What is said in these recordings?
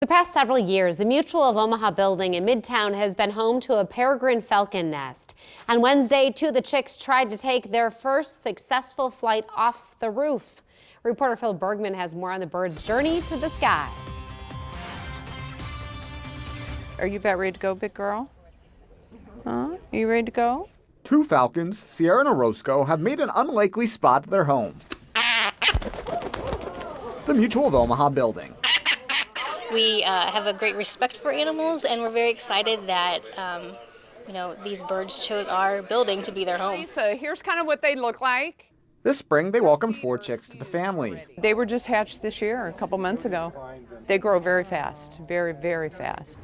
The past several years, the Mutual of Omaha building in Midtown has been home to a peregrine falcon nest. On Wednesday, two of the chicks tried to take their first successful flight off the roof. Reporter Phil Bergman has more on the bird's journey to the skies. Are you about ready to go, big girl? Huh? Are you ready to go? Two falcons, Sierra and Orozco, have made an unlikely spot their home. The Mutual of Omaha building. We have a great respect for animals, and we're very excited that these birds chose our building to be their home. So here's kind of what they look like. This spring, they welcomed 4 chicks to the family. They were just hatched this year, a couple months ago. They grow very fast, very, very fast.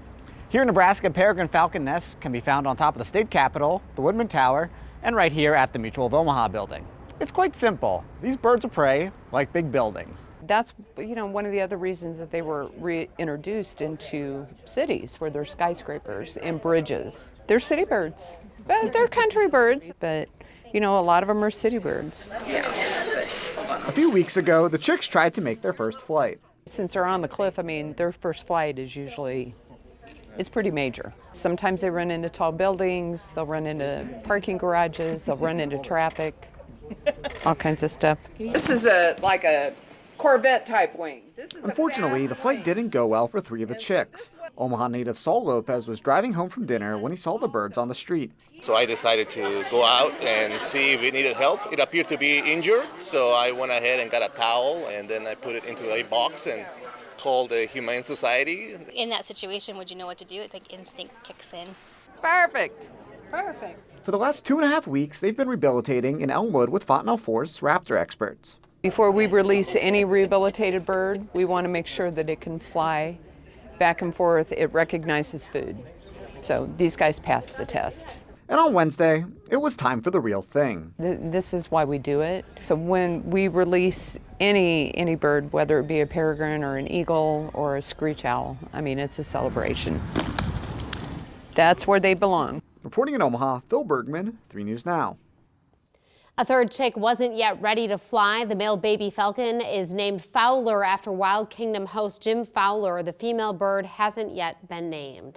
Here in Nebraska, peregrine falcon nests can be found on top of the state capitol, the Woodman Tower, and right here at the Mutual of Omaha building. It's quite simple. These birds of prey like big buildings. That's one of the other reasons that they were reintroduced into cities where there's skyscrapers and bridges. They're city birds, but they're country birds, but a lot of them are city birds. A few weeks ago, the chicks tried to make their first flight. Since they're on the cliff, their first flight is it's pretty major. Sometimes they run into tall buildings, they'll run into parking garages, they'll run into traffic, all kinds of stuff. This is like a Corvette type wing. Unfortunately, the flight didn't go well for 3 of the chicks. Omaha native Saul Lopez was driving home from dinner when he saw the birds on the street. So I decided to go out and see if it needed help. It appeared to be injured, so I went ahead and got a towel, and then I put it into a box and called the Humane Society. In that situation, would you know what to do? It's like instinct kicks in. Perfect. For the last 2.5 weeks, they've been rehabilitating in Elmwood with Fontenelle Forest's raptor experts. Before we release any rehabilitated bird, we want to make sure that it can fly back and forth, it recognizes food. So these guys passed the test. And on Wednesday, it was time for the real thing. This is why we do it. So when we release any bird, whether it be a peregrine or an eagle or a screech owl, it's a celebration. That's where they belong. Reporting in Omaha, Phil Bergman, 3 News Now. A third chick wasn't yet ready to fly. The male baby falcon is named Fowler after Wild Kingdom host Jim Fowler. The female bird hasn't yet been named.